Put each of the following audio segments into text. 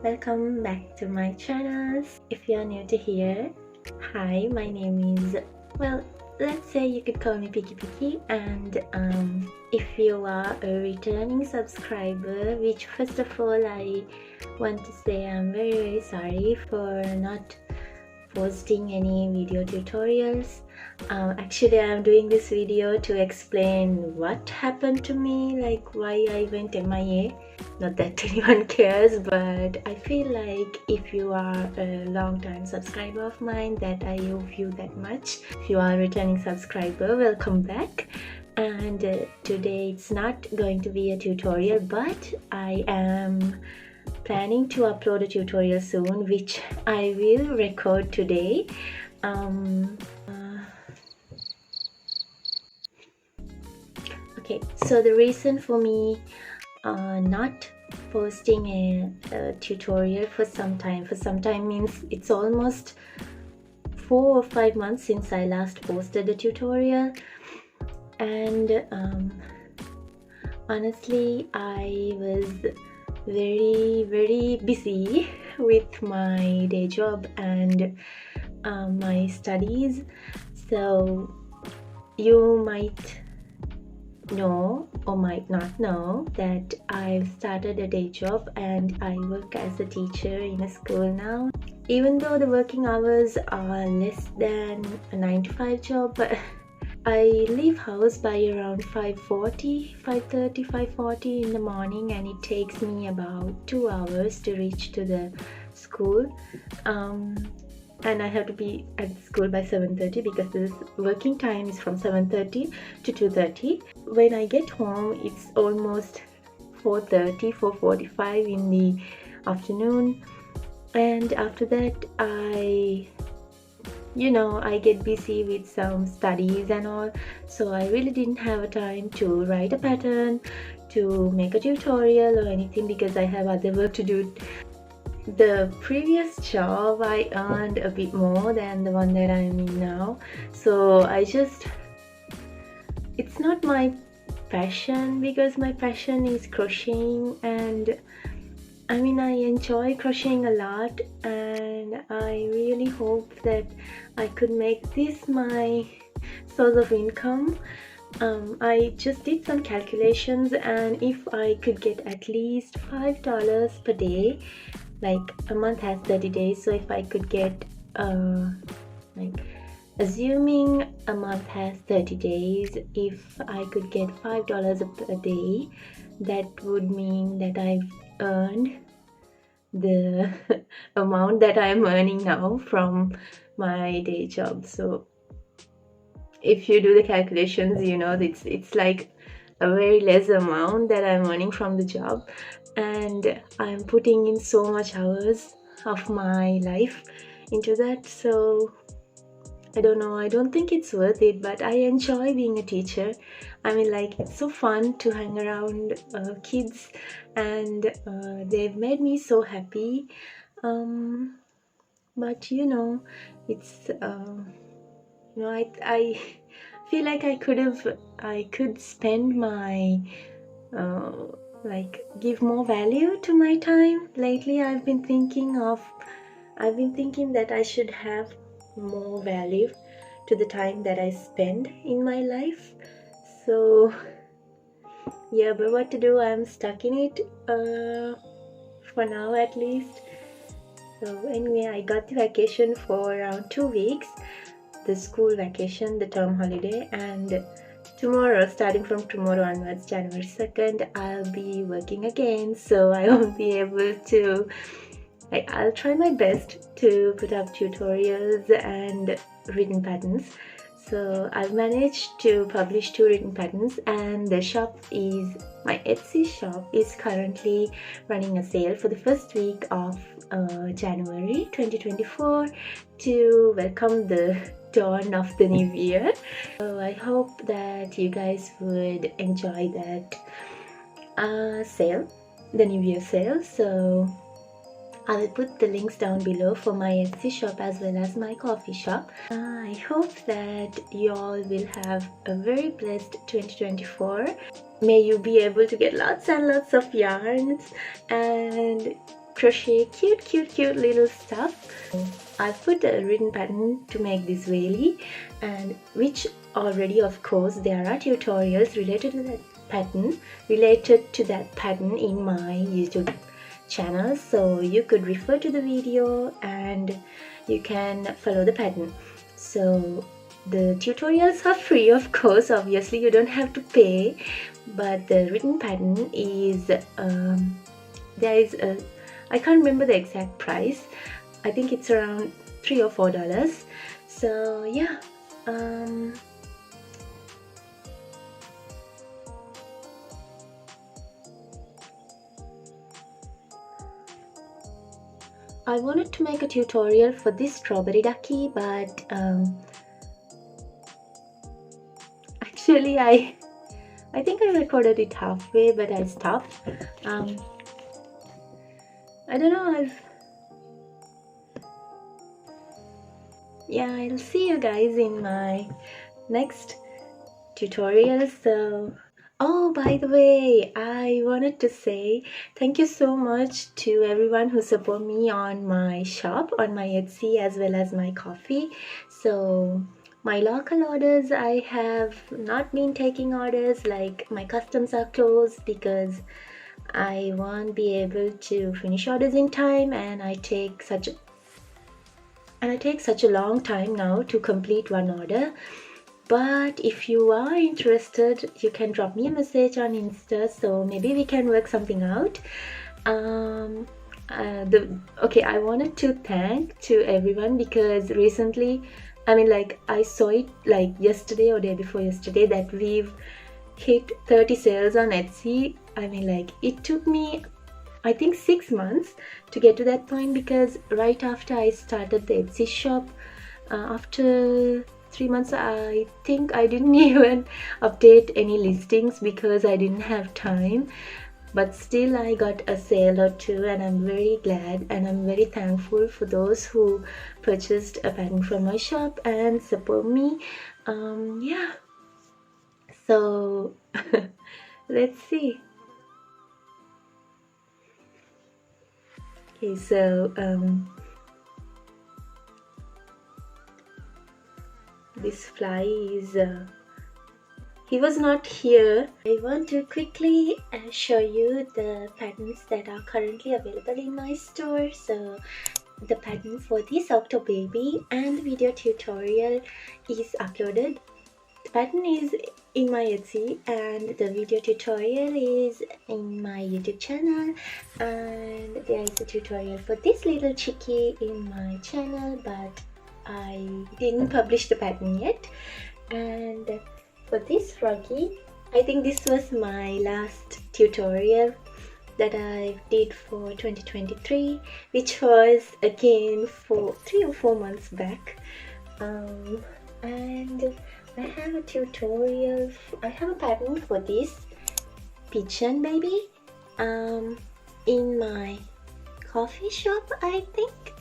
Welcome back to my channel. If you are new to here, hi, my name is, well, let's say you could call me Picky, and if you are a returning subscriber, which first of all I want to say I'm very sorry for not posting any video tutorials. Actually, I'm doing this video to explain what happened to me, like why I went MIA. Not that anyone cares, but I feel like if you are a long-time subscriber of mine, that I owe you that much. If you are a returning subscriber, welcome back. And today it's not going to be a tutorial, but I am planning to upload a tutorial soon, which I will record today. Okay, so the reason for me not posting a tutorial for some time means it's almost 4 or 5 months since I last posted a tutorial, and honestly I was very busy with my day job and my studies. So you might know or might not know that I've started a day job and I work as a teacher in a school now. Even though the working hours are less than a 9 to 5 job, I leave house by around 5:40 in the morning, and it takes me about 2 hours to reach to the school. And I have to be at school by 7:30 because the working time is from 7:30 to 2:30. When I get home, it's almost 4:45 in the afternoon, and after that I get busy with some studies and all, so I really didn't have a time to write a pattern, to make a tutorial or anything, because I have other work to do. The previous job I earned a bit more than the one that I'm in now, so it's not my passion, because my passion is crocheting, and I mean I enjoy crocheting a lot, and I really hope that I could make this my source of income. I just did some calculations, and if I could get at least $5 per day, like a month has 30 days, so if I could get like assuming a month has 30 days, if I could get $5 a day, that would mean that I've earned the amount that I'm earning now from my day job. So if you do the calculations, it's like a very less amount that I'm earning from the job, and I'm putting in so much hours of my life into that. So I don't know, I don't think it's worth it, but I enjoy being a teacher. I mean, like, it's so fun to hang around kids, and they've made me so happy. But it's I feel like I could spend my like give more value to my time. Lately I've been thinking that I should have more value to the time that I spend in my life. So yeah, but what to do, I'm stuck in it for now at least. So anyway, I got the vacation for around 2 weeks, the school vacation, the term holiday, and tomorrow, starting from tomorrow onwards, January 2nd, I'll be working again, so I won't be able to, I'll try my best to put up tutorials and written patterns. So I've managed to publish 2 written patterns, and my Etsy shop is currently running a sale for the first week of January 2024 to welcome the dawn of the new year. So I hope that you guys would enjoy that sale, the new year sale. So I will put the links down below for my Etsy shop as well as my coffee shop. I hope that you all will have a very blessed 2024. May you be able to get lots and lots of yarns, and crochet cute little stuff. I've put a written pattern to make this valley, and which already, of course, there are tutorials related to that pattern in my YouTube channel, so you could refer to the video and you can follow the pattern. So the tutorials are free, of course, obviously you don't have to pay, but the written pattern is there is a, I can't remember the exact price. I think it's around $3 or $4. So yeah, I wanted to make a tutorial for this strawberry ducky, but actually I think I recorded it halfway, but I stopped. I don't know, I'll see you guys in my next tutorial. So, oh, by the way, I wanted to say thank you so much to everyone who support me on my shop, on my Etsy, as well as my coffee. So my local orders, I have not been taking orders, like my customs are closed because I won't be able to finish orders in time, and I take such a long time now to complete one order. But if you are interested, you can drop me a message on Insta, so maybe we can work something out. I wanted to thank to everyone, because recently, I saw it like yesterday or day before yesterday that we've hit 30 sales on Etsy. It took me, I think, 6 months to get to that point, because right after I started the Etsy shop, after 3 months, I think I didn't even update any listings because I didn't have time. But still I got a sale or two, and I'm very glad and I'm very thankful for those who purchased a pattern from my shop and support me. Yeah, so let's see. Okay, so this fly is he was not here. I want to quickly show you the patterns that are currently available in my store. So the pattern for this octo baby and the video tutorial is uploaded. The pattern is in my Etsy and the video tutorial is in my YouTube channel, and there is a tutorial for this little chickie in my channel, but I didn't publish the pattern yet. And for this froggy, I think this was my last tutorial that I did for 2023, which was again for 3 or 4 months back. And I have a tutorial, I have a pattern for this pigeon baby in my coffee shop, I think.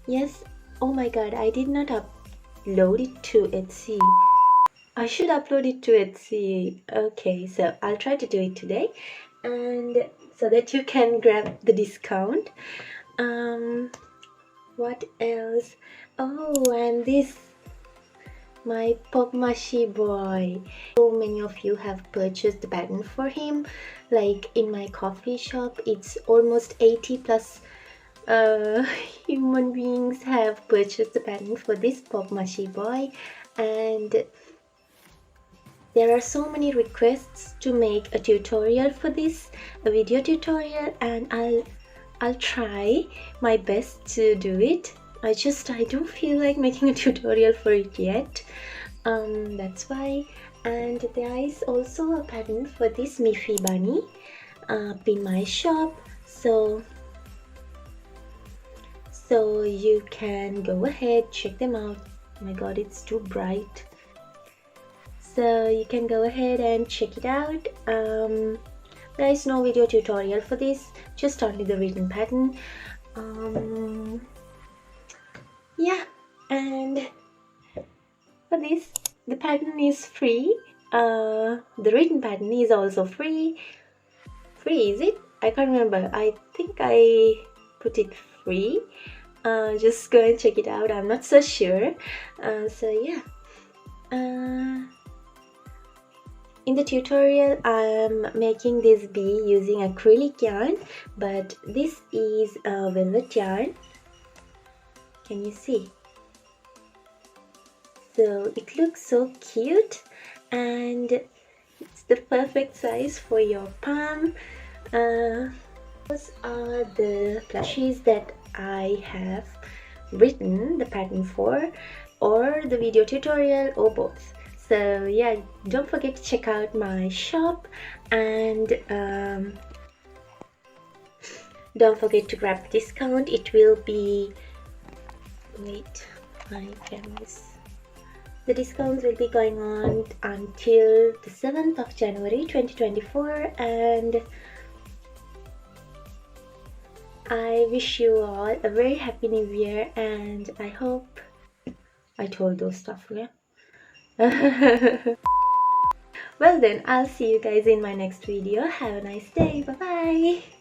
Yes, oh my god, I did not upload it to Etsy. I should upload it to Etsy. Okay, so I'll try to do it today, and so that you can grab the discount. What else? Oh, and this, my pop mushy boy. So many of you have purchased the pattern for him. Like in my coffee shop, it's almost 80 plus human beings have purchased the pattern for this pop mushy boy, and there are so many requests to make a tutorial for this, a video tutorial, and I'll try my best to do it. I don't feel like making a tutorial for it yet. That's why. And there is also a pattern for this Miffy bunny up in my shop. So you can go ahead, check them out. Oh my god, it's too bright. So you can go ahead and check it out. There is no video tutorial for this, just only the written pattern. Yeah, and for this, the pattern is free. The written pattern is also free. free, is it? I can't remember. I think I put it free. Just go and check it out. I'm not so sure. So yeah. In the tutorial, I'm making this bee using acrylic yarn, but this is a velvet yarn. Can you see? So it looks so cute, and it's the perfect size for your palm. Those are the plushies that I have written the pattern for, or the video tutorial, or both. So yeah, don't forget to check out my shop, and don't forget to grab the discount. It will be, wait, my cameras. The discounts will be going on until the 7th of January 2024, and I wish you all a very happy new year, and I hope I told those stuff, yeah? Well then, I'll see you guys in my next video. Have a nice day. Bye bye.